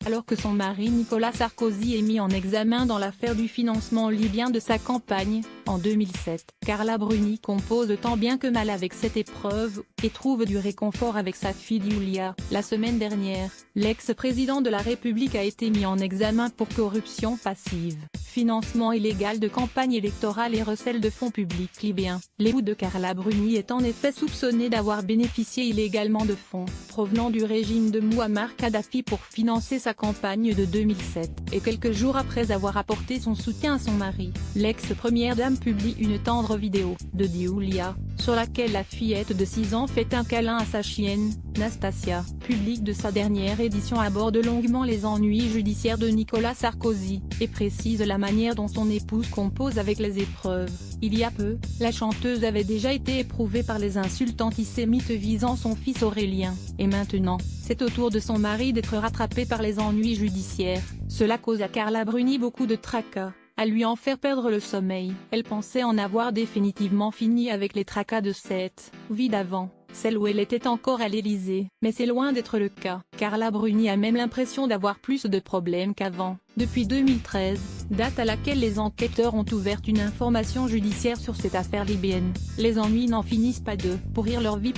Alors que son mari Nicolas Sarkozy est mis en examen dans l'affaire du financement libyen de sa campagne, en 2007, Carla Bruni compose tant bien que mal avec cette épreuve, et trouve du réconfort avec sa fille Giulia. La semaine dernière, l'ex-président de la République a été mis en examen pour corruption passive, financement illégal de campagne électorale et recel de fonds publics libyens. L'époux de Carla Bruni est en effet soupçonné d'avoir bénéficié illégalement de fonds provenant du régime de Mouammar Kadhafi pour financer sa campagne de 2007. Et quelques jours après avoir apporté son soutien à son mari, l'ex-première dame publie une tendre vidéo de Giulia, sur laquelle la fillette de 6 ans fait un câlin à sa chienne, Nastasia. Public de sa dernière édition aborde longuement les ennuis judiciaires de Nicolas Sarkozy, et précise la manière dont son épouse compose avec les épreuves. Il y a peu, la chanteuse avait déjà été éprouvée par les insultes antisémites visant son fils Aurélien, et maintenant, c'est au tour de son mari d'être rattrapé par les ennuis judiciaires. Cela cause à Carla Bruni beaucoup de tracas, à lui en faire perdre le sommeil. Elle pensait en avoir définitivement fini avec les tracas de cette vie d'avant, celle où elle était encore à l'Élysée. Mais c'est loin d'être le cas. Carla Bruni a même l'impression d'avoir plus de problèmes qu'avant. Depuis 2013, date à laquelle les enquêteurs ont ouvert une information judiciaire sur cette affaire libyenne, les ennuis n'en finissent pas de pourrir leur vie.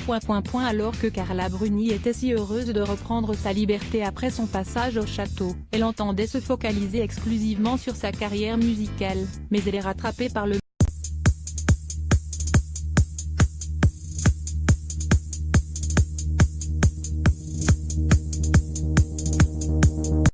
Alors que Carla Bruni était si heureuse de reprendre sa liberté après son passage au château, elle entendait se focaliser exclusivement sur sa carrière musicale, mais elle est rattrapée par le